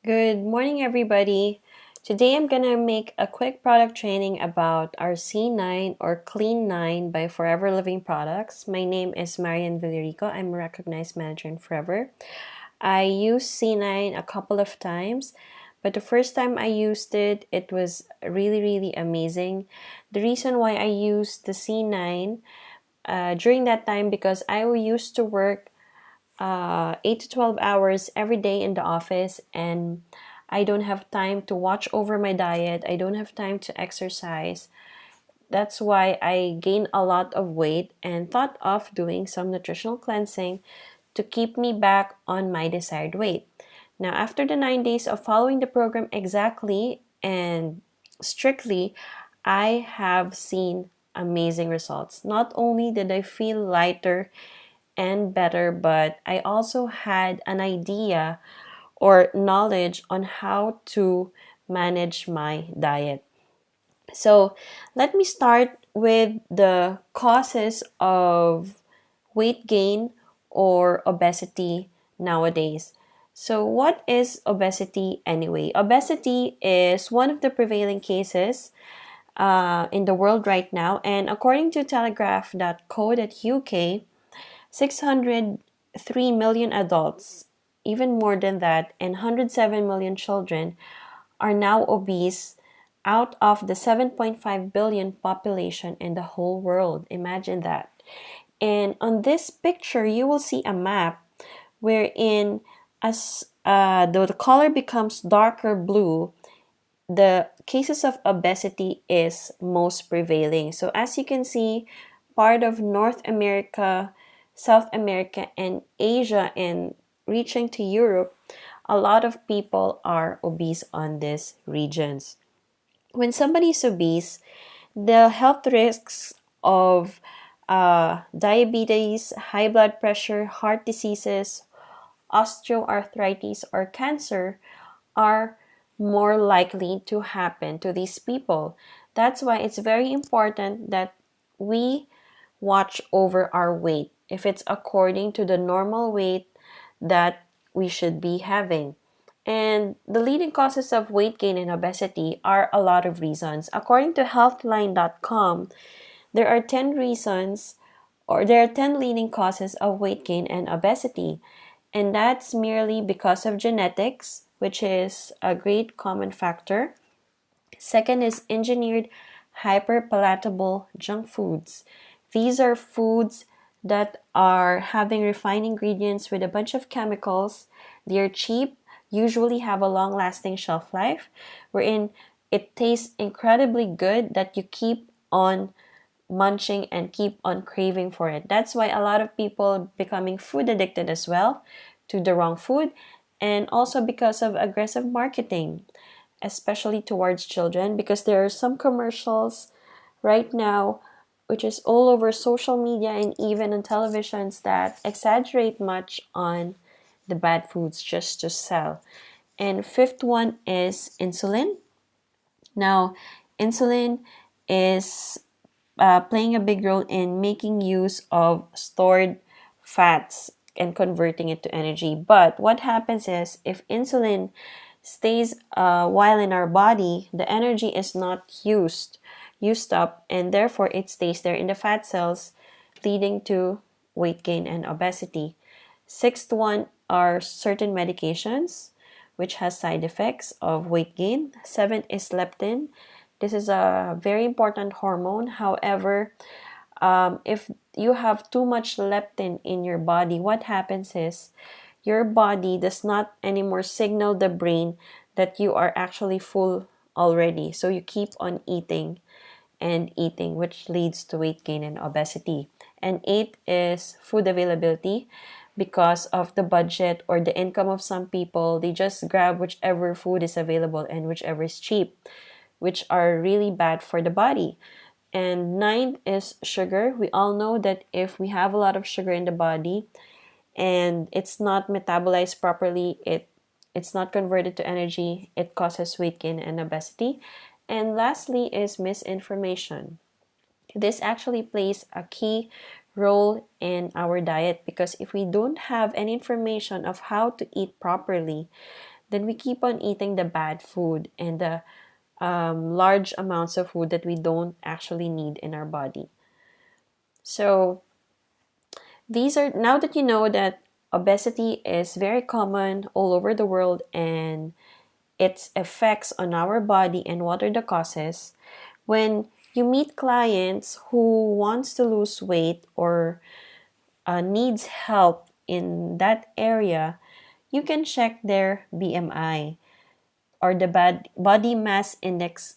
Good morning, everybody. Today I'm gonna make a quick product training about our C9 or Clean 9 by Forever Living Products. My name is Marianne Villarico. I'm a recognized manager in Forever. I used C9 a couple of times, but the first time I used it, it was really amazing. The reason why I used the C9 during that time because I used to work 8 to 12 hours every day in the office, and I don't have time to watch over my diet. I don't have time to exercise. That's why I gained a lot of weight and thought of doing some nutritional cleansing to keep me back on my desired weight. Now, after the 9 days of following the program exactly and strictly, I have seen amazing results. Not only did I feel lighter and better, but I also had an idea or knowledge on how to manage my diet. So let me start with the causes of weight gain or obesity nowadays. So, what is obesity anyway? Obesity is one of the prevailing cases in the world right now, and according to telegraph.co.uk, 603 million adults, even more than that, and 107 million children are now obese out of the 7.5 billion population in the whole world. Imagine that. And on this picture, you will see a map wherein as the color becomes darker blue, the cases of obesity is most prevailing. So as you can see, part of North America, South America, and Asia, and reaching to Europe, a lot of people are obese on these regions. When somebody is obese, the health risks of diabetes, high blood pressure, heart diseases, osteoarthritis, or cancer are more likely to happen to these people. That's why it's very important that we watch over our weight if it's according to the normal weight that we should be having. And the leading causes of weight gain and obesity are a lot of reasons. According to healthline.com, there are 10 reasons or there are 10 leading causes of weight gain and obesity. And that's merely because of genetics, which is a great common factor. Second is engineered hyperpalatable junk foods. These are foods that are having refined ingredients with a bunch of chemicals. They're cheap, usually have a long lasting shelf life, wherein it tastes incredibly good that you keep on munching and keep on craving for it. That's why a lot of people becoming food addicted as well to the wrong food, and also because of aggressive marketing, especially towards children, because there are some commercials right now which is all over social media and even on televisions that exaggerate much on the bad foods just to sell. And fifth one is insulin. Now, insulin is playing a big role in making use of stored fats and converting it to energy. But what happens is if insulin stays a while in our body, the energy is not used up, and therefore it stays there in the fat cells, leading to weight gain and obesity. Sixth one are certain medications which has side effects of weight gain. Seventh is leptin. This is a very important hormone. However, if you have too much leptin in your body, what happens is your body does not anymore signal the brain that you are actually full already. So you keep on eating and eating, which leads to weight gain and obesity. And eight is food availability. Because of the budget or the income of some people, they just grab whichever food is available and whichever is cheap, which are really bad for the body. And ninth is sugar. We all know that if we have a lot of sugar in the body and it's not metabolized properly, it's not converted to energy, it causes weight gain and obesity. And lastly is misinformation. This actually plays a key role in our diet because if we don't have any information of how to eat properly, then we keep on eating the bad food and the large amounts of food that we don't actually need in our body. So these are, now that you know that obesity is very common all over the world and its effects on our body and what are the causes, when you meet clients who wants to lose weight or needs help in that area, you can check their BMI or the body mass index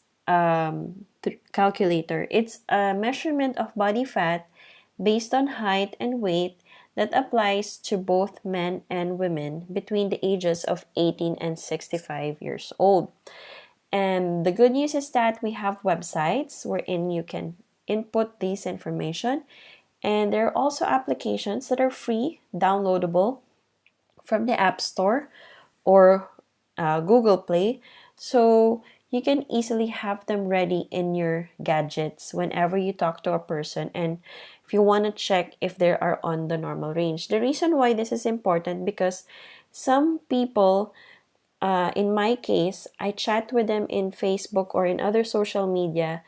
calculator. It's a measurement of body fat based on height and weight that applies to both men and women between the ages of 18 and 65 years old. And the good news is that we have websites wherein you can input this information, and there are also applications that are free, downloadable from the App Store or Google Play. So you can easily have them ready in your gadgets whenever you talk to a person and if you want to check if they are on the normal range. The reason why this is important because some people, in my case, I chat with them in Facebook or in other social media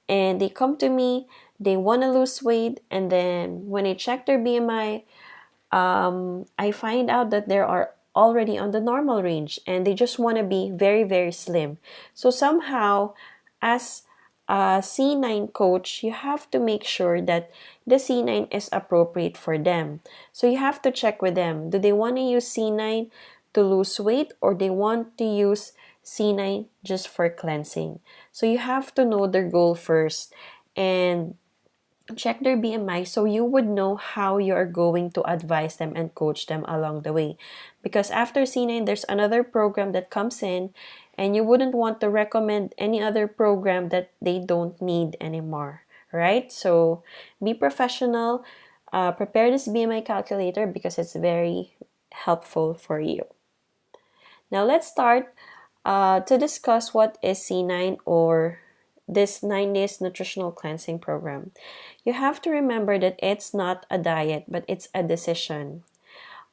and they come to me, they want to lose weight, and then when I check their BMI, I find out that they are already on the normal range and they just want to be very, very slim. So somehow, as a C9 coach, you have to make sure that the C9 is appropriate for them. So you have to check with them. Do they want to use C9 to lose weight or they want to use C9 just for cleansing? So you have to know their goal first and check their BMI so you would know how you are going to advise them and coach them along the way. Because after C9, there's another program that comes in and you wouldn't want to recommend any other program that they don't need anymore, right? So be professional, prepare this BMI calculator because it's very helpful for you. Now let's start to discuss what is C9 or this 9 days nutritional cleansing program. You have to remember that it's not a diet, but it's a decision.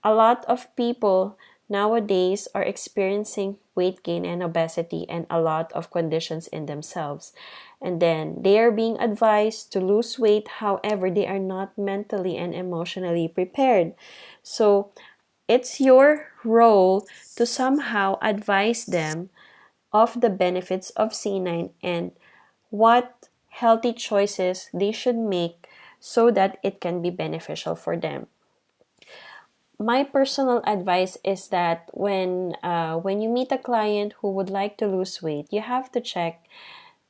A lot of people nowadays are experiencing weight gain and obesity and a lot of conditions in themselves. And then they are being advised to lose weight, however, they are not mentally and emotionally prepared. So it's your role to somehow advise them of the benefits of C9 and what healthy choices they should make so that it can be beneficial for them. My personal advice is that when you meet a client who would like to lose weight, you have to check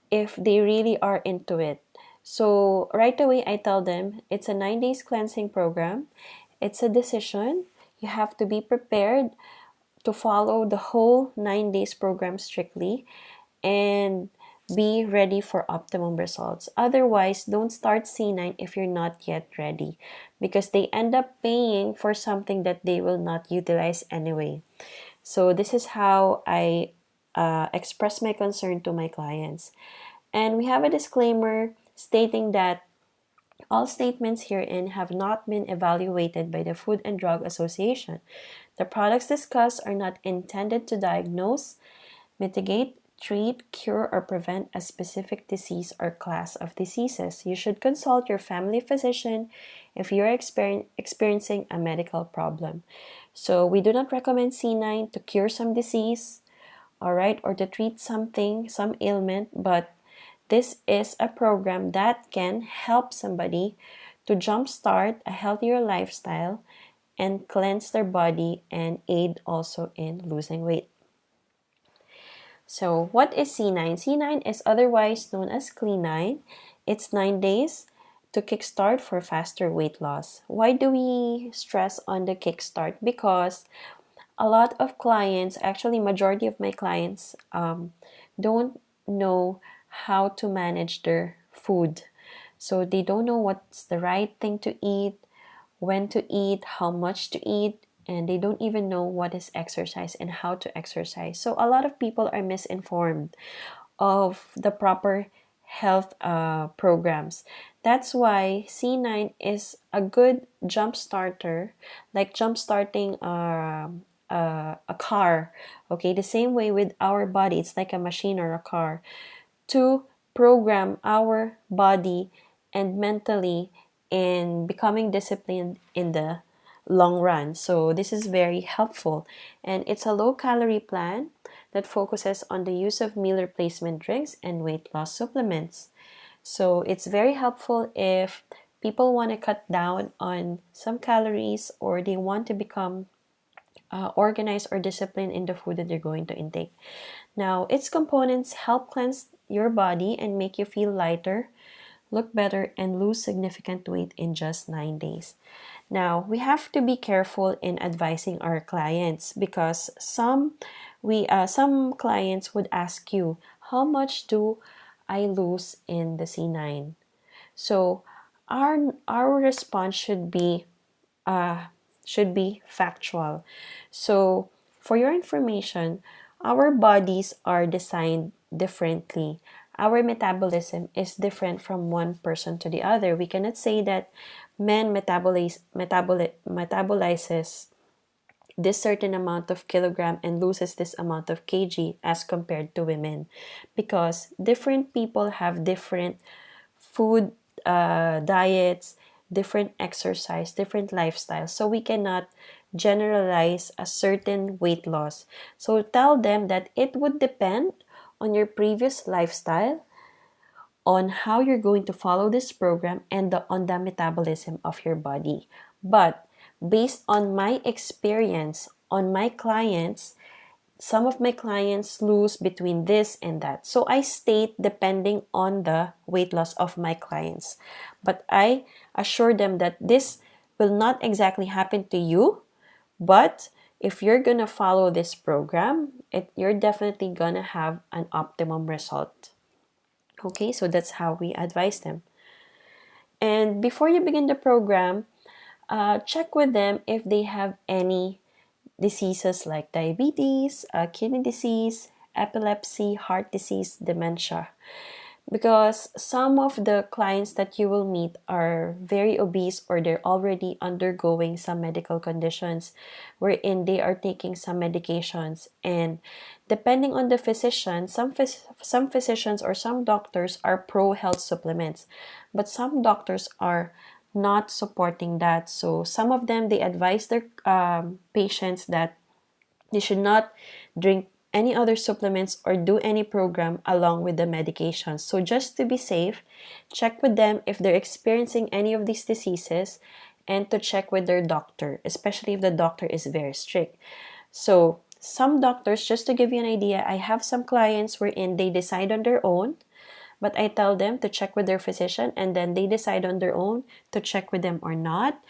if they really are into it. So right away, I tell them it's a 9 days cleansing program. It's a decision. You have to be prepared to follow the whole 9 days program strictly and be ready for optimum results. Otherwise, don't start C9 if you're not yet ready because they end up paying for something that they will not utilize anyway. So this is how I express my concern to my clients. And we have a disclaimer stating that all statements herein have not been evaluated by the Food and Drug Association. The products discussed are not intended to diagnose, mitigate, treat, cure, or prevent a specific disease or class of diseases. You should consult your family physician if you are experiencing a medical problem. So we do not recommend C9 to cure some disease, all right, or to treat something, some ailment, but this is a program that can help somebody to jumpstart a healthier lifestyle and cleanse their body and aid also in losing weight. So what is C9? C9 is otherwise known as Clean9. It's 9 days to kickstart for faster weight loss. Why do we stress on the kickstart? Because a lot of clients, actually majority of my clients, don't know how to manage their food. So they don't know what's the right thing to eat, when to eat, how much to eat, and they don't even know what is exercise and how to exercise. So a lot of people are misinformed of the proper health programs. That's why C9 is a good jump starter, like jump starting a car. Okay, the same way with our body, it's like a machine or a car, to program our body and mentally in becoming disciplined in the long run. So this is very helpful, and it's a low calorie plan that focuses on the use of meal replacement drinks and weight loss supplements. So it's very helpful if people want to cut down on some calories, or they want to become organized or disciplined in the food that they're going to intake. Now, its components help cleanse your body and make you feel lighter, look better, and lose significant weight in just 9 days. Now, we have to be careful in advising our clients, because some clients would ask you, how much do I lose in the C9? So our response should be factual. So, for your information, our bodies are designed differently. Our metabolism is different from one person to the other. We cannot say that men metabolizes this certain amount of kilogram and loses this amount of kg as compared to women, because different people have different food diets, different exercise, different lifestyles. So we cannot generalize a certain weight loss. So tell them that it would depend on your previous lifestyle, on how you're going to follow this program, and on the metabolism of your body. But based on my experience on my clients, some of my clients lose between this and that. So I state depending on the weight loss of my clients. But I assure them that this will not exactly happen to you, but if you're going to follow this program, you're definitely going to have an optimum result. Okay, so that's how we advise them. And before you begin the program, check with them if they have any diseases like diabetes, kidney disease, epilepsy, heart disease, dementia. Because some of the clients that you will meet are very obese, or they're already undergoing some medical conditions wherein they are taking some medications. And depending on the physician, some physicians or some doctors are pro health supplements, but some doctors are not supporting that. So some of them, they advise their patients that they should not drink any other supplements or do any program along with the medications. So just to be safe, check with them if they're experiencing any of these diseases, and to check with their doctor, especially if the doctor is very strict. So some doctors, just to give you an idea, I have some clients wherein they decide on their own, but I tell them to check with their physician, and then they decide on their own to check with them or not.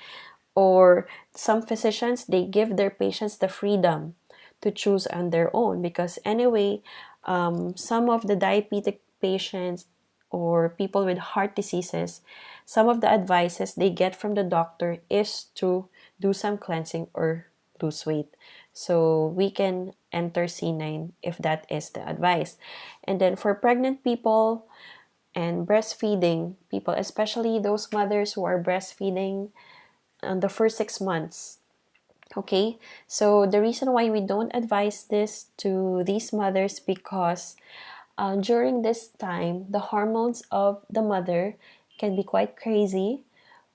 Or some physicians, they give their patients the freedom to choose on their own, because anyway, some of the diabetic patients or people with heart diseases, some of the advices they get from the doctor is to do some cleansing or lose weight. So we can enter C9 if that is the advice. And then for pregnant people and breastfeeding people, especially those mothers who are breastfeeding on the first 6 months. Okay, so the reason why we don't advise this to these mothers, because during this time, the hormones of the mother can be quite crazy,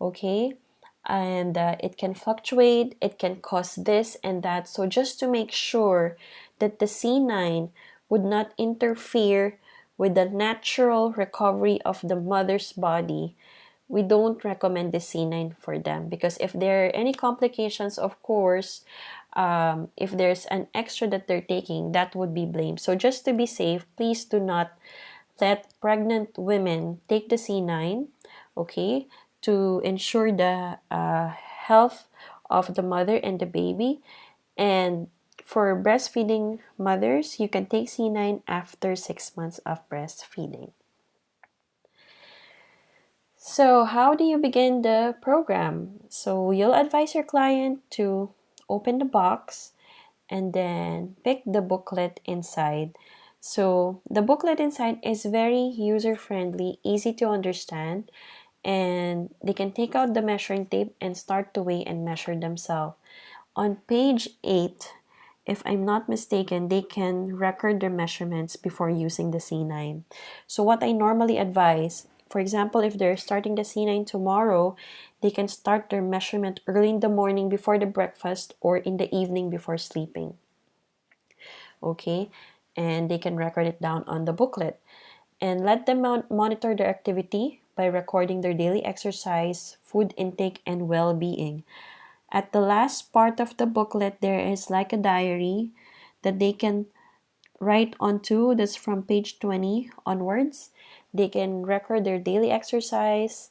okay? And it can fluctuate, it can cause this and that. So just to make sure that the C9 would not interfere with the natural recovery of the mother's body, we don't recommend the C9 for them, because if there are any complications, of course, if there's an extra that they're taking, that would be blamed. So just to be safe, please do not let pregnant women take the C9, okay, to ensure the health of the mother and the baby. And for breastfeeding mothers, you can take C9 after 6 months of breastfeeding. So how do you begin the program? So you'll advise your client to open the box and then pick the booklet inside. So the booklet inside is very user-friendly, easy to understand, and they can take out the measuring tape and start to weigh and measure themselves. On page 8, if I'm not mistaken, they can record their measurements before using the C9. So what I normally advise, for example, if they're starting the C9 tomorrow, they can start their measurement early in the morning before the breakfast or in the evening before sleeping. Okay, and they can record it down on the booklet. And let them monitor their activity by recording their daily exercise, food intake, and well-being. At the last part of the booklet, there is like a diary that they can write onto. That's from page 20 onwards. They can record their daily exercise,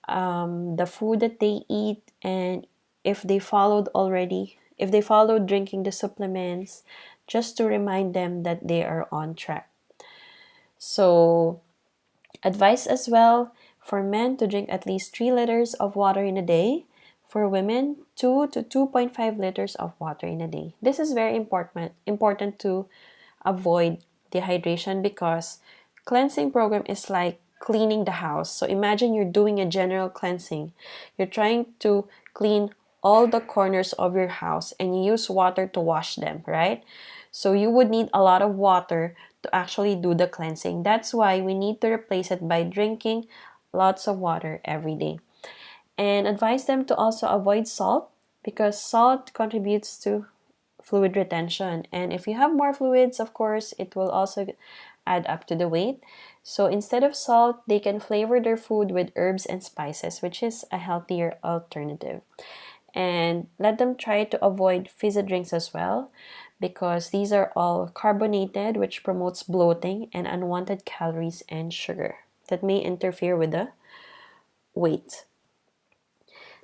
the food that they eat, and if they followed drinking the supplements, just to remind them that they are on track. So, advice as well for men to drink at least 3 liters of water in a day. For women, 2 to 2.5 liters of water in a day. This is very important to avoid dehydration because cleansing program is like cleaning the house. So imagine you're doing a general cleansing. You're trying to clean all the corners of your house and you use water to wash them, right? So you would need a lot of water to actually do the cleansing. That's why we need to replace it by drinking lots of water every day. And advise them to also avoid salt because salt contributes to fluid retention. And if you have more fluids, of course, it will also add up to the weight. So instead of salt, they can flavor their food with herbs and spices, which is a healthier alternative. And let them try to avoid fizzy drinks as well because these are all carbonated, which promotes bloating and unwanted calories and sugar that may interfere with the weight.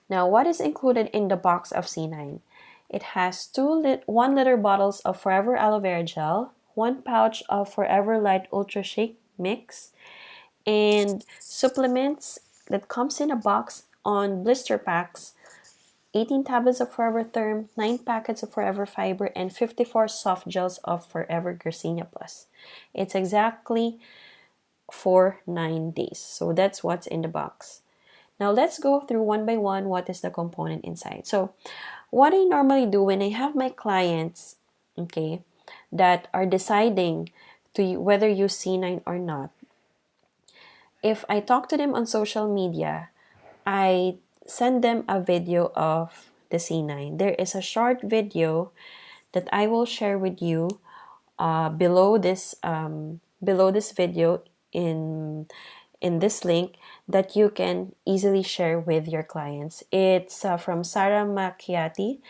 Now, what is included in the box of C9? It has 1 liter bottles of Forever Aloe Vera Gel, 1 pouch of Forever Light Ultra Shake Mix, and supplements that comes in a box on blister packs, 18 tablets of Forever Therm, 9 packets of Forever Fiber, and 54 soft gels of Forever Garcinia Plus. It's exactly for 9 days. So that's what's in the box. Now let's go through one by one what is the component inside. So what I normally do when I have my clients, okay, that are deciding to whether use C9 or not, if I talk to them on social media, I send them a video of the C9. There is a short video that I will share with you below this video in this link that you can easily share with your clients. It's from Sarah Macchiati,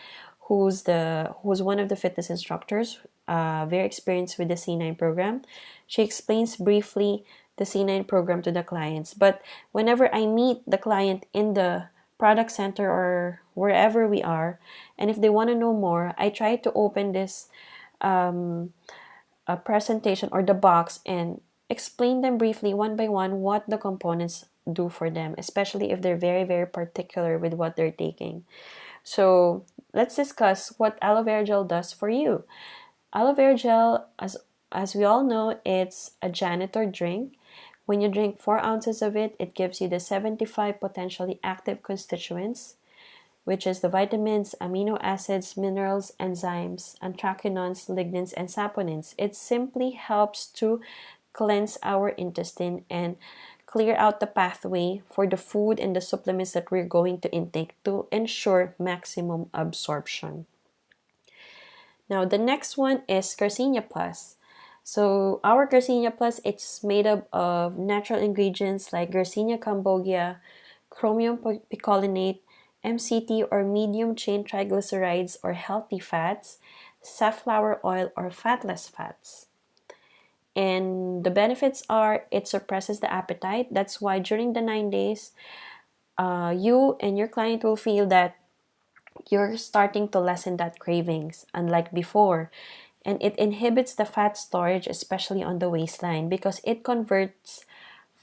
who's one of the fitness instructors, very experienced with the C9 program. She explains briefly the C9 program to the clients. But whenever I meet the client in the product center or wherever we are, and if they want to know more, I try to open this a presentation or the box and explain them briefly one by one what the components do for them, especially if they're very, very particular with what they're taking. So let's discuss what aloe vera gel does for you. Aloe vera gel, as we all know, it's a janitor drink. When you drink 4 ounces of it, it gives you the 75 potentially active constituents, which is the vitamins, amino acids, minerals, enzymes, anthraquinones, lignans, and saponins. It simply helps to cleanse our intestine and clear out the pathway for the food and the supplements that we're going to intake to ensure maximum absorption. Now, the next one is Garcinia Plus. So our Garcinia Plus, it's made up of natural ingredients like Garcinia cambogia, chromium picolinate, MCT or medium chain triglycerides or healthy fats, safflower oil or fatless fats. And the benefits are it suppresses the appetite. That's why during the 9 days, you and your client will feel that you're starting to lessen that cravings, unlike before. And it inhibits the fat storage, especially on the waistline, because it converts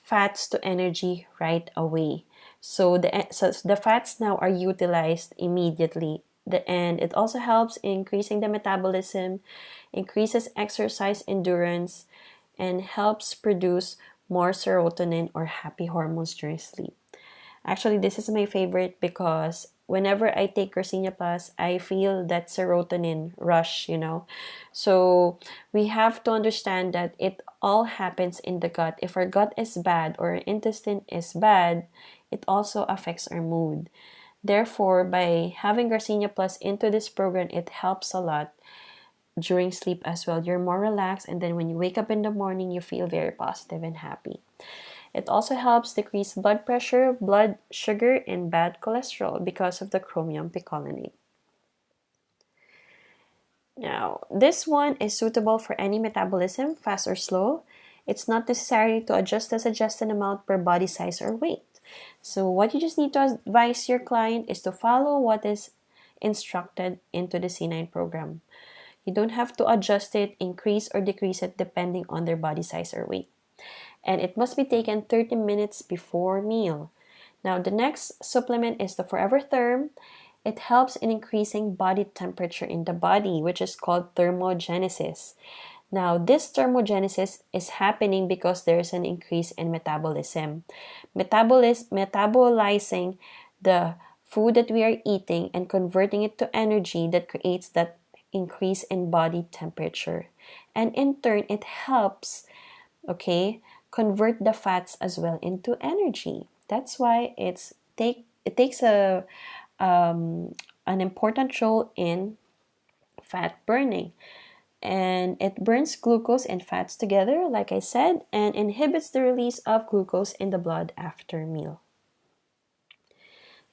fats to energy right away. So the fats now are utilized immediately. And it also helps increasing the metabolism, increases exercise endurance, and helps produce more serotonin or happy hormones during sleep. Actually, this is my favorite because whenever I take Garcinia Plus, I feel that serotonin rush, So we have to understand that it all happens in the gut. If our gut is bad or our intestine is bad, it also affects our mood. Therefore, by having Garcinia Plus into this program, it helps a lot during sleep as well. You're more relaxed, and then when you wake up in the morning, you feel very positive and happy. It also helps decrease blood pressure, blood sugar, and bad cholesterol because of the chromium picolinate. Now, this one is suitable for any metabolism, fast or slow. It's not necessary to adjust the suggested amount per body size or weight. So what you just need to advise your client is to follow what is instructed into the C9 program. You don't have to adjust it, increase or decrease it depending on their body size or weight. And it must be taken 30 minutes before meal. Now, the next supplement is the Forever Therm. It helps in increasing body temperature in the body, which is called thermogenesis. Now, this thermogenesis is happening because there's an increase in metabolism. Metabolizing the food that we are eating and converting it to energy that creates that increase in body temperature. And in turn, it helps, convert the fats as well into energy. That's why it takes an important role in fat burning. And it burns glucose and fats together, like I said, and inhibits the release of glucose in the blood after meal.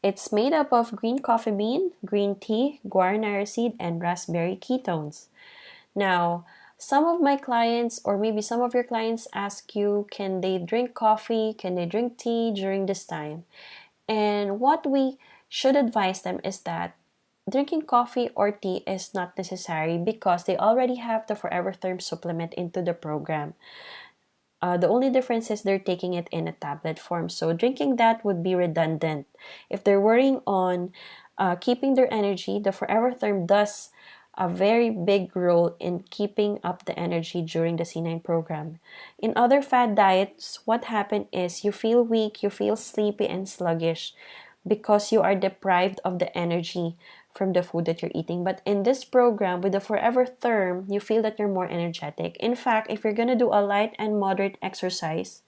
It's made up of green coffee bean, green tea, guarana seed, and raspberry ketones. Now, some of my clients, or maybe some of your clients, ask you, can they drink coffee? Can they drink tea during this time? And what we should advise them is that drinking coffee or tea is not necessary because they already have the Forever Therm supplement into the program. The only difference is they're taking it in a tablet form. So drinking that would be redundant. If they're worrying on keeping their energy, the Forever Therm does a very big role in keeping up the energy during the C9 program. In other fad diets, what happens is you feel weak, you feel sleepy and sluggish because you are deprived of the energy from the food that you're eating. But in this program, with the Forever Therm, you feel that you're more energetic. In fact, if you're going to do a light and moderate exercise,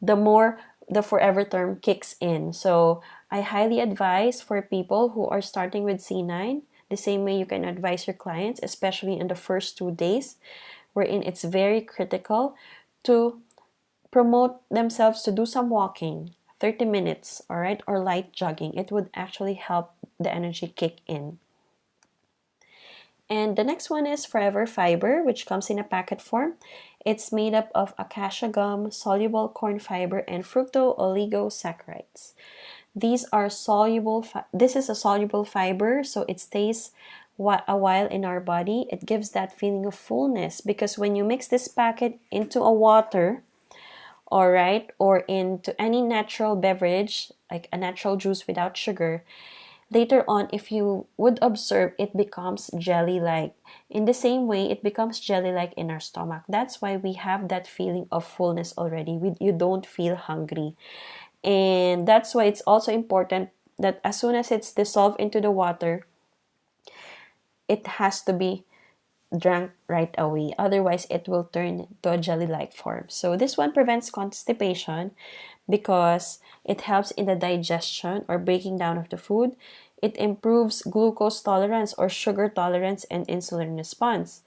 the more the Forever Therm kicks in. So I highly advise for people who are starting with C9, the same way you can advise your clients, especially in the first 2 days, wherein it's very critical to promote themselves to do some walking, 30 minutes, all right, or light jogging. It would actually help the energy kick in. And the next one is Forever Fiber, which comes in a packet form. It's made up of acacia gum, soluble corn fiber, and fructo-oligosaccharides. These are soluble. This is a soluble fiber, so it stays a while in our body. It gives that feeling of fullness because when you mix this packet into a water, all right, or into any natural beverage, like a natural juice without sugar, later on, if you would observe, it becomes jelly-like. In the same way, it becomes jelly-like in our stomach. That's why we have that feeling of fullness already. You don't feel hungry. And that's why it's also important that as soon as it's dissolved into the water, it has to be drank right away. Otherwise, it will turn to a jelly-like form. So this one prevents constipation because it helps in the digestion or breaking down of the food. It improves glucose tolerance or sugar tolerance and insulin response.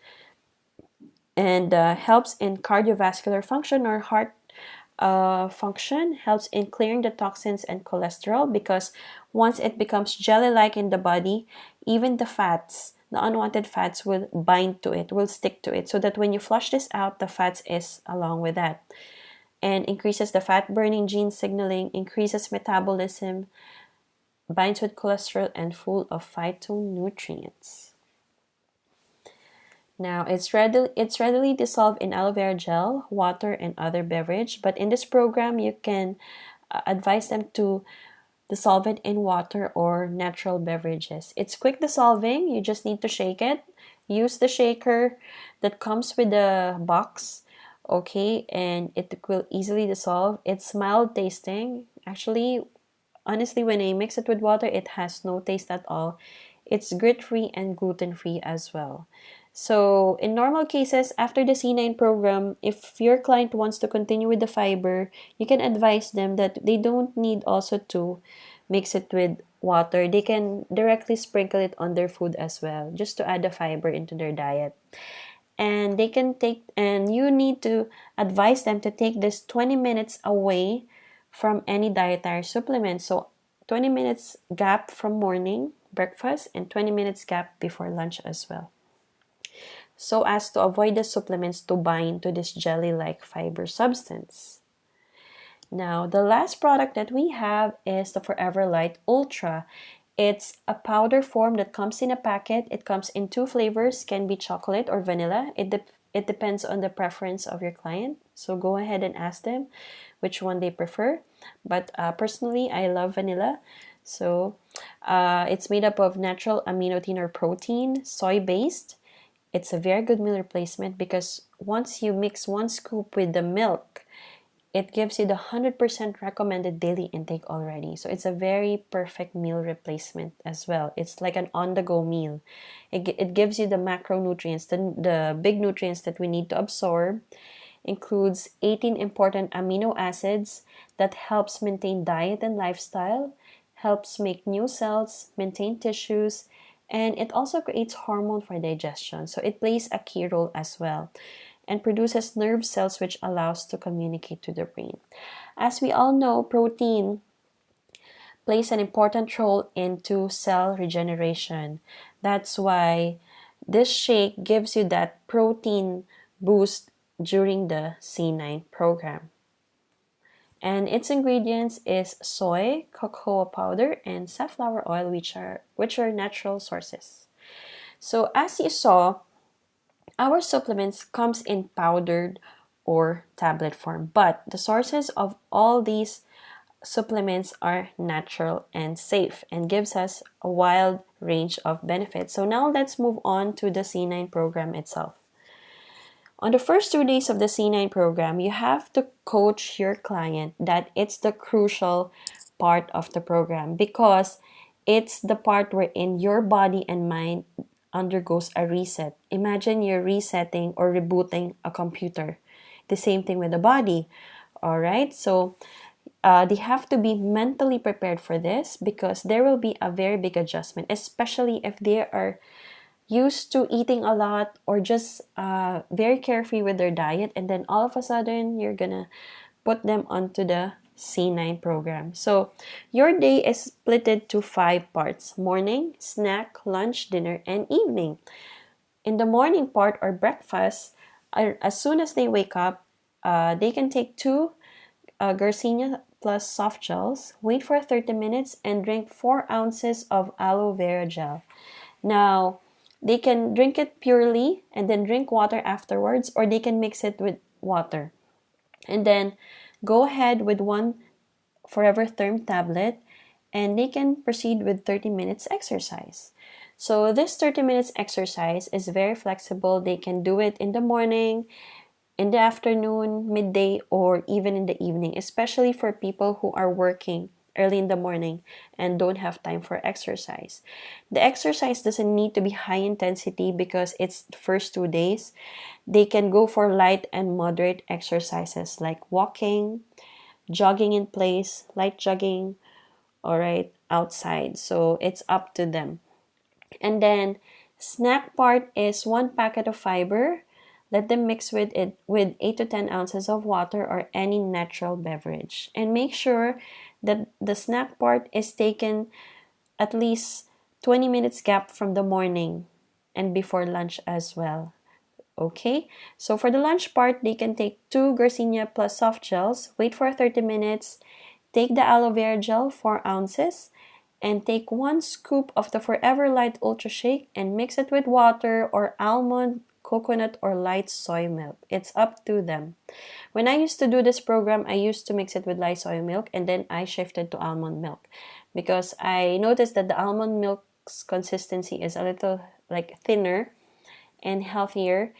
And helps in cardiovascular function or heart function, helps in clearing the toxins and cholesterol because once it becomes jelly-like in the body, even the fats, the unwanted fats will bind to it, will stick to it, so that when you flush this out, the fats is along with that. And increases the fat burning gene signaling, increases metabolism, binds with cholesterol, and full of phytonutrients. Now, it's readily dissolved in aloe vera gel, water, and other beverage. But in this program, you can advise them to dissolve it in water or natural beverages. It's quick dissolving. You just need to shake it. Use the shaker that comes with the box, okay? And it will easily dissolve. It's mild tasting. Actually, honestly, when I mix it with water, it has no taste at all. It's grit-free and gluten-free as well. So, in normal cases, after the C9 program, if your client wants to continue with the fiber, you can advise them that they don't need also to mix it with water. They can directly sprinkle it on their food as well, just to add the fiber into their diet. And they can take, and you need to advise them to take this 20 minutes away from any dietary supplement. So 20 minutes gap from morning breakfast and 20 minutes gap before lunch as well, so as to avoid the supplements to bind to this jelly-like fiber substance. Now, the last product that we have is the Forever Light Ultra. It's a powder form that comes in a packet. It comes in 2 flavors, can be chocolate or vanilla. It depends on the preference of your client. So go ahead and ask them which one they prefer. But personally, I love vanilla. So it's made up of natural amino or protein, soy-based. It's a very good meal replacement because once you mix 1 scoop with the milk, it gives you the 100% recommended daily intake already. So it's a very perfect meal replacement as well. It's like an on-the-go meal. It gives you the macronutrients, the big nutrients that we need to absorb. Includes 18 important amino acids that helps maintain diet and lifestyle, helps make new cells, maintain tissues, and it also creates hormone for digestion. So it plays a key role as well, and produces nerve cells which allows to communicate to the brain. As we all know, protein plays an important role into cell regeneration. That's why this shake gives you that protein boost during the C9 program. And its ingredients is soy, cocoa powder, and safflower oil, which are natural sources. So as you saw, our supplements comes in powdered or tablet form, but the sources of all these supplements are natural and safe and gives us a wide range of benefits. So now let's move on to the C9 program itself. On the first 2 days of the C9 program, you have to coach your client that it's the crucial part of the program because it's the part wherein your body and mind undergoes a reset. Imagine you're resetting or rebooting a computer. The same thing with the body. All right, so they have to be mentally prepared for this because there will be a very big adjustment, especially if they are used to eating a lot or just very carefree with their diet, and then all of a sudden you're gonna put them onto the C9 program. So your day is split into 5 parts: morning, snack, lunch, dinner, and evening. In the morning part or breakfast, as soon as they wake up, they can take 2 Garcinia plus soft gels, wait for 30 minutes, and drink 4 ounces of aloe vera gel. Now, they can drink it purely and then drink water afterwards, or they can mix it with water. And then go ahead with 1 Forever Therm tablet, and they can proceed with 30 minutes exercise. So this 30 minutes exercise is very flexible. They can do it in the morning, in the afternoon, midday, or even in the evening, especially for people who are working early in the morning and don't have time for exercise. The exercise doesn't need to be high intensity because it's the first 2 days. They can go for light and moderate exercises like walking, jogging in place, light jogging, all right, outside. So it's up to them. And then snack part is 1 packet of fiber. Let them mix with it with 8 to 10 ounces of water or any natural beverage. And make sure that the snack part is taken at least 20 minutes gap from the morning and before lunch as well. Okay, so for the lunch part, they can take 2 Garcinia plus soft gels, wait for 30 minutes, take the aloe vera gel 4 ounces, and take 1 scoop of the Forever Light Ultra Shake and mix it with water or almond, coconut, or light soy milk. It's up to them. When I used to do this program, I used to mix it with light soy milk and then I shifted to almond milk because I noticed that the almond milk's consistency is a little like thinner and healthier,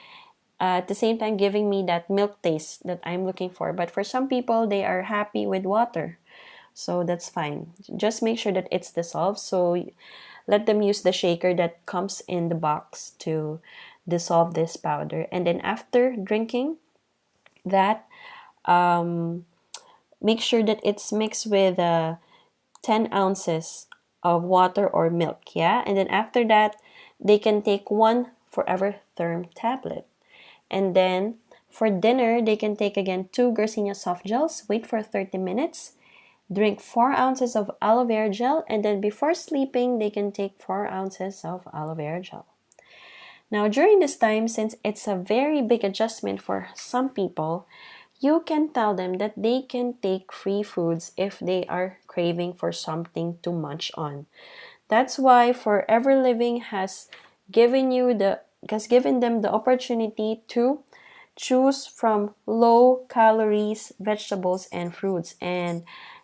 at the same time giving me that milk taste that I'm looking for. But for some people, they are happy with water. So that's fine. Just make sure that it's dissolved. So let them use the shaker that comes in the box to dissolve this powder. And then after drinking that, make sure that it's mixed with 10 ounces of water or milk. Yeah. And then after that, they can take one Forever Therm tablet. And then for dinner, they can take again 2 Garcinia soft gels, wait for 30 minutes, drink 4 ounces of aloe vera gel, and then before sleeping, they can take 4 ounces of aloe vera gel. Now, during this time, since it's a very big adjustment for some people, you can tell them that they can take free foods if they are craving for something to munch on. That's why Forever Living has given them the opportunity to choose from low calories vegetables and fruits. And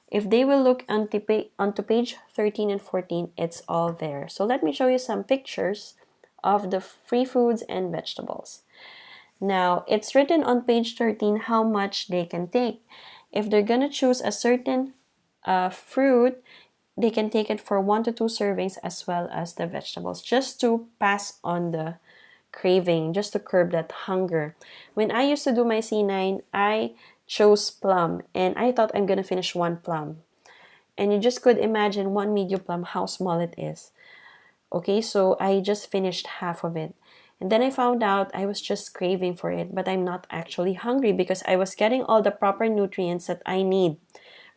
if they will look onto page 13 and 14, it's all there. So let me show you some pictures of the free foods and vegetables. Now, it's written on page 13 how much they can take. If they're going to choose a certain fruit, they can take it for 1 to 2 servings as well as the vegetables, just to pass on the craving, just to curb that hunger. When I used to do my C9, I chose plum and I thought I'm going to finish 1 plum. And you just could imagine 1 medium plum, how small it is. Okay, so I just finished half of it. And then I found out I was just craving for it, but I'm not actually hungry because I was getting all the proper nutrients that I need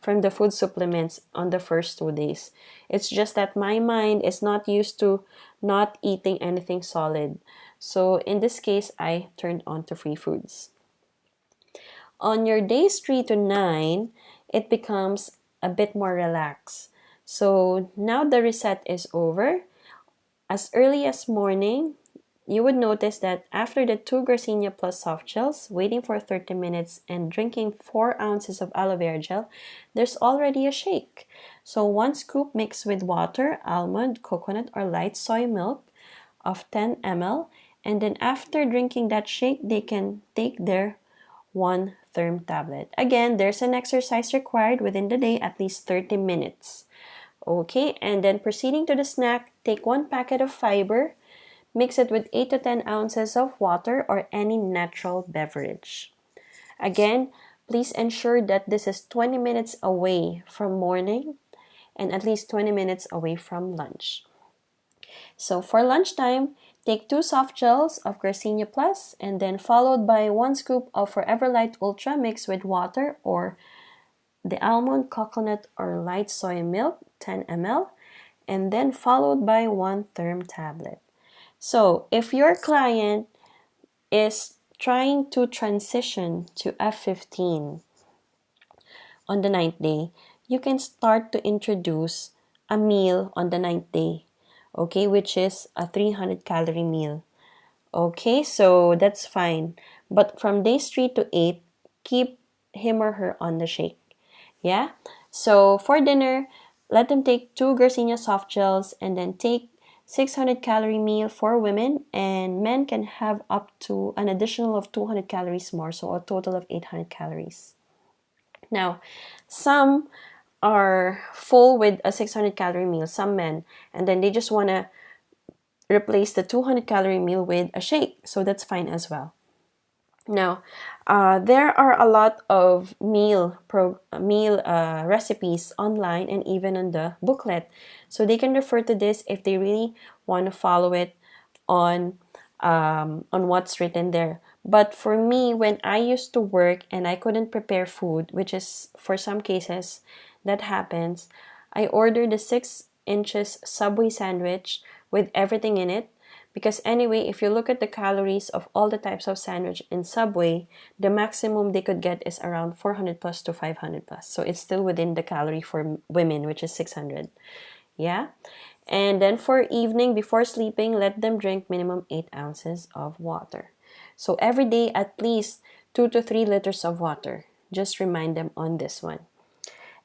from the food supplements on the first 2 days. It's just that my mind is not used to not eating anything solid. So in this case, I turned on to free foods. On your days 3 to 9, it becomes a bit more relaxed. So now the reset is over. As early as morning, you would notice that after the 2 Garcinia plus soft gels, waiting for 30 minutes and drinking 4 ounces of aloe vera gel, there's already a shake. So 1 scoop mixed with water, almond, coconut, or light soy milk of 10 ml. And then after drinking that shake, they can take their 1 Therm tablet. Again, there's an exercise required within the day, at least 30 minutes. Okay, and then proceeding to the snack, take 1 packet of fiber, mix it with 8 to 10 ounces of water or any natural beverage. Again, please ensure that this is 20 minutes away from morning and at least 20 minutes away from lunch. So for lunchtime, take 2 soft gels of Garcinia Plus and then followed by 1 scoop of Forever Light Ultra mixed with water or the almond, coconut, or light soy milk, 10 ml, and then followed by 1 Therm tablet. So if your client is trying to transition to F15 on the 9th day, you can start to introduce a meal on the 9th day, okay, which is a 300 calorie meal. Okay, so that's fine. But from days 3 to 8, keep him or her on the shake. Yeah? So for dinner, let them take 2 Garcinia soft gels and then take 600 calorie meal for women, and men can have up to an additional of 200 calories more, so a total of 800 calories. Now, some are full with a 600 calorie meal, some men, and then they just want to replace the 200 calorie meal with a shake, so that's fine as well. Now, there are a lot of meal recipes online and even on the booklet, so they can refer to this if they really want to follow it on what's written there. But for me, when I used to work and I couldn't prepare food, which is for some cases that happens, I ordered a 6 inches Subway sandwich with everything in it. Because anyway, if you look at the calories of all the types of sandwich in Subway, the maximum they could get is around 400 plus to 500 plus. So it's still within the calorie for women, which is 600. Yeah? And then for evening, before sleeping, let them drink minimum 8 ounces of water. So every day, at least 2 to 3 liters of water. Just remind them on this one.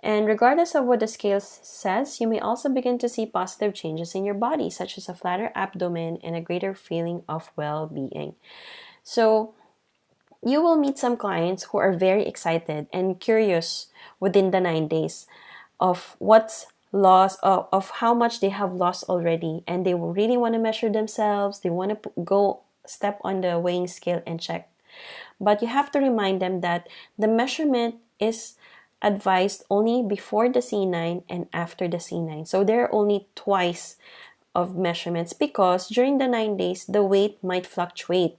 And regardless of what the scale says, you may also begin to see positive changes in your body, such as a flatter abdomen and a greater feeling of well-being. So you will meet some clients who are very excited and curious within the 9 days. of what's lost, of how much they have lost already, and they really want to measure themselves. They want to go step on the weighing scale and check. But you have to remind them that the measurement is advised only before the C9 and after the C9. So there are only twice of measurements, because during the 9 days the weight might fluctuate.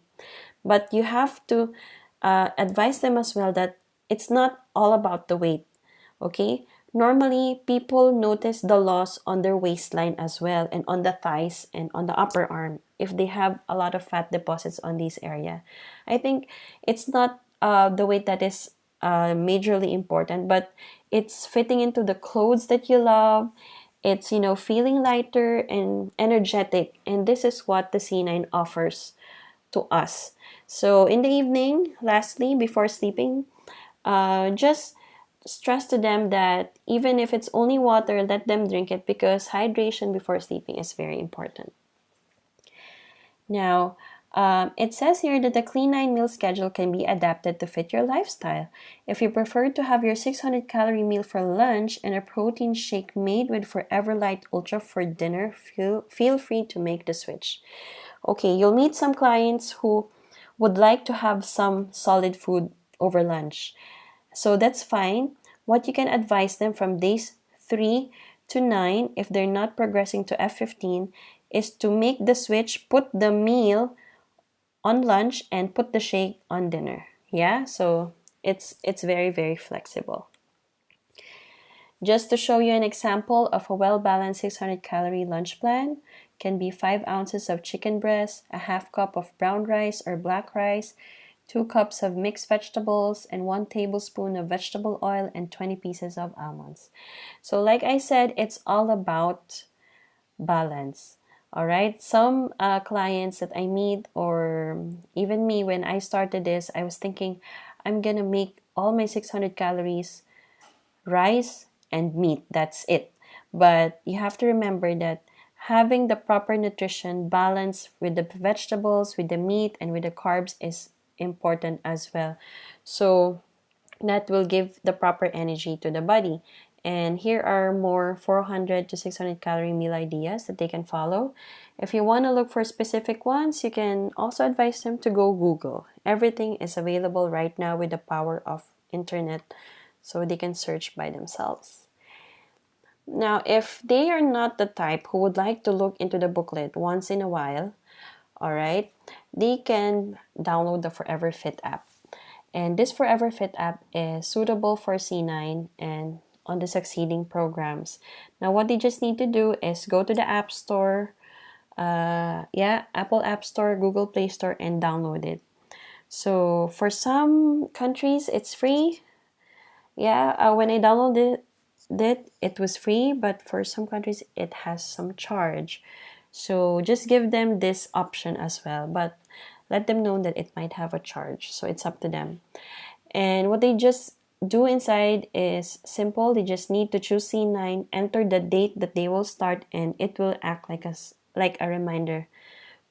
But you have to advise them as well that it's not all about the weight. Okay, normally people notice the loss on their waistline as well, and on the thighs and on the upper arm if they have a lot of fat deposits on this area. I think it's not the weight that is majorly important, but it's fitting into the clothes that you love. It's, feeling lighter and energetic, and this is what the C9 offers to us. So in the evening, lastly, before sleeping, just stress to them that even if it's only water, let them drink it, because hydration before sleeping is very important. Now, it says here that the Clean 9 meal schedule can be adapted to fit your lifestyle. If you prefer to have your 600 calorie meal for lunch and a protein shake made with Forever Light Ultra for dinner, feel free to make the switch. Okay, you'll meet some clients who would like to have some solid food over lunch. So that's fine. What you can advise them from days 3 to 9, if they're not progressing to F15, is to make the switch, put the meal on lunch and put the shake on dinner. Yeah, so it's very, very flexible. Just to show you an example of a well-balanced 600 calorie lunch plan, can be 5 ounces of chicken breast, a half cup of brown rice or black rice, 2 cups of mixed vegetables, and 1 tablespoon of vegetable oil, and 20 pieces of almonds. So like I said, it's all about balance. All right, some clients that I meet, or even me, when I started this, I was thinking I'm gonna make all my 600 calories rice and meat, that's it. But you have to remember that having the proper nutrition balance with the vegetables, with the meat, and with the carbs is important as well. So that will give the proper energy to the body. And here are more 400 to 600 calorie meal ideas that they can follow. If you want to look for specific ones, you can also advise them to go Google. Everything is available right now with the power of internet, so they can search by themselves. Now, if they are not the type who would like to look into the booklet once in a while, all right, they can download the Forever Fit app. And this Forever Fit app is suitable for C9 and on the succeeding programs. Now, what they just need to do is go to the App Store, Apple App Store, Google Play Store, and download it. So for some countries, it's free. When I downloaded it was free, but for some countries, it has some charge. So just give them this option as well, but let them know that it might have a charge. So it's up to them. And what they just do inside is simple. They just need to choose C9, enter the date that they will start, and it will act like a reminder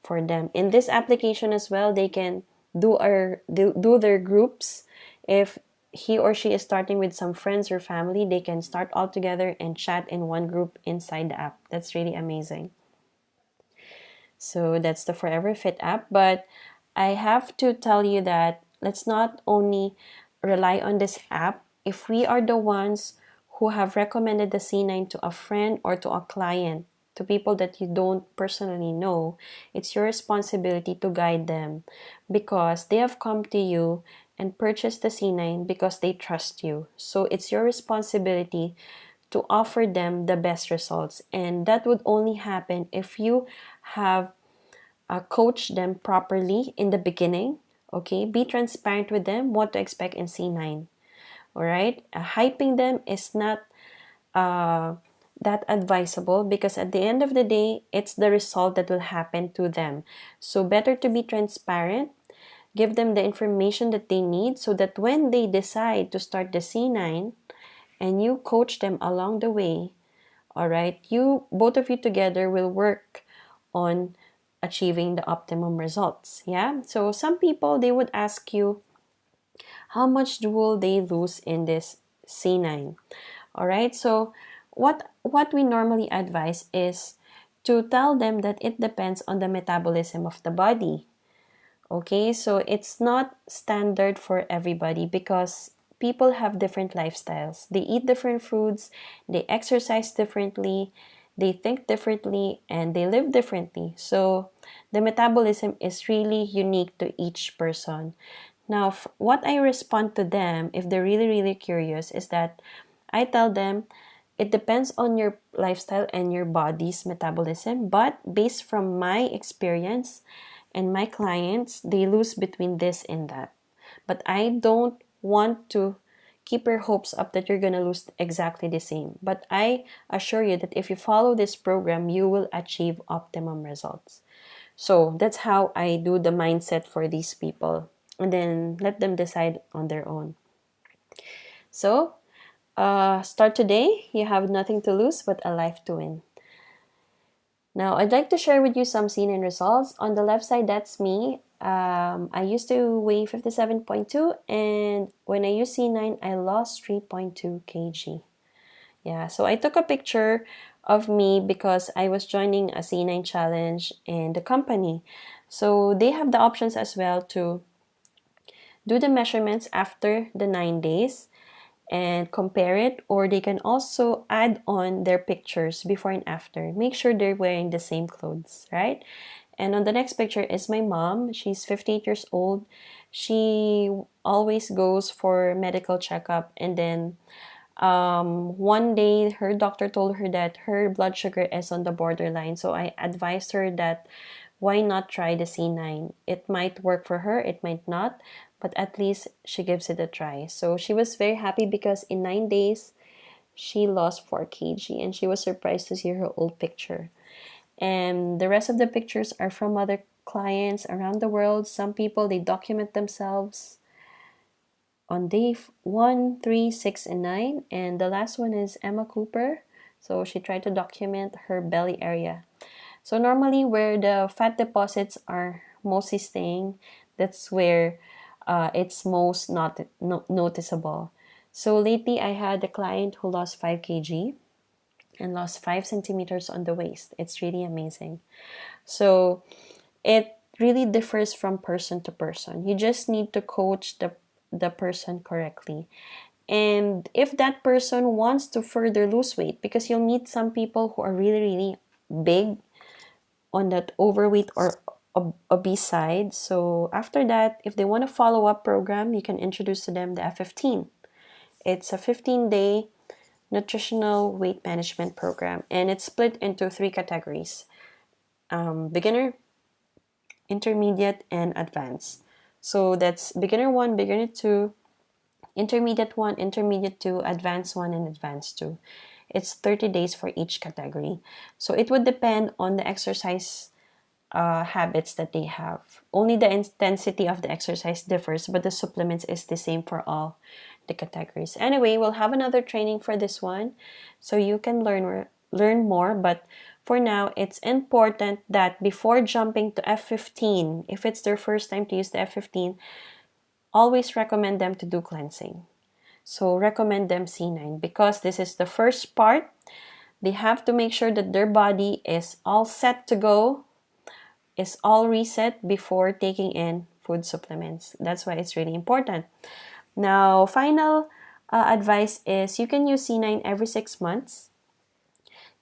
for them. In this application as well, they can do their groups. If he or she is starting with some friends or family, they can start all together and chat in one group inside the app. That's really amazing. So that's the Forever Fit app. But I have to tell you that let's not only rely on this app. If we are the ones who have recommended the C9 to a friend or to a client, to people that you don't personally know, it's your responsibility to guide them, because they have come to you and purchased the C9 because they trust you. So it's your responsibility to offer them the best results. And that would only happen if you have coached them properly in the beginning. Okay, be transparent with them what to expect in C9. All right, hyping them is not that advisable, because at the end of the day, it's the result that will happen to them. So better to be transparent, give them the information that they need, so that when they decide to start the C9 and you coach them along the way, all right, both of you together will work on achieving the optimum results. Yeah, so some people, they would ask you, how much will they lose in this C9? All right, so what we normally advise is to tell them that it depends on the metabolism of the body. Okay, so it's not standard for everybody because people have different lifestyles. They eat different foods, they exercise differently, they think differently, and they live differently. So the metabolism is really unique to each person. Now, what I respond to them if they're really, really curious is that I tell them it depends on your lifestyle and your body's metabolism, but based from my experience and my clients, they lose between this and that. But I don't want to keep your hopes up that you're going to lose exactly the same. But I assure you that if you follow this program, you will achieve optimum results. So that's how I do the mindset for these people. And then let them decide on their own. So, start today. You have nothing to lose but a life to win. Now, I'd like to share with you some C9 results. On the left side, that's me. I used to weigh 57.2, and when I used C9, I lost 3.2 kg. Yeah, so I took a picture of me because I was joining a C9 challenge in the company. So they have the options as well to do the measurements after the 9 days and compare it, or they can also add on their pictures before and after. Make sure they're wearing the same clothes, right? And on the next picture is my mom. She's 58 years old. She always goes for medical checkup, and then one day her doctor told her that her blood sugar is on the borderline. So I advised her that why not try the C9? It might work for her, it might not, but at least she gives it a try. So she was very happy because in 9 days she lost 4 kg, and she was surprised to see her old picture. And the rest of the pictures are from other clients around the world. Some people, they document themselves on day 1, 3, 6, and 9. And the last one is Emma Cooper. So she tried to document her belly area. So normally where the fat deposits are mostly staying, that's where it's most noticeable. So lately I had a client who lost 5 kg and lost 5 centimeters on the waist. It's really amazing. So it really differs from person to person. You just need to coach the person correctly. And if that person wants to further lose weight, because you'll meet some people who are really, really big on that overweight or obese side. So after that, if they want a follow-up program, you can introduce to them the F15. It's a 15-day nutritional weight management program, and it's split into 3 categories: beginner, intermediate, and advanced. So that's beginner 1, beginner 2, intermediate 1, intermediate 2, advanced 1, and advanced 2. It's 30 days for each category. So it would depend on the exercise habits that they have. Only the intensity of the exercise differs, but the supplements is the same for all the categories. Anyway, we'll have another training for this one, so you can learn more. But for now, it's important that before jumping to F15, if it's their first time to use the F15, always recommend them to do cleansing. So recommend them C9 because this is the first part. They have to make sure that their body is all set to go, is all reset before taking in food supplements. That's why it's really important. Now, final advice is you can use C9 every 6 months.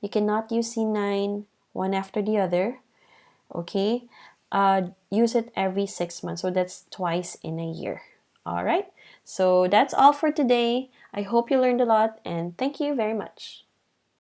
You cannot use C9 one after the other. Okay? Use it every 6 months. So that's twice in a year. All right? So that's all for today. I hope you learned a lot, and thank you very much.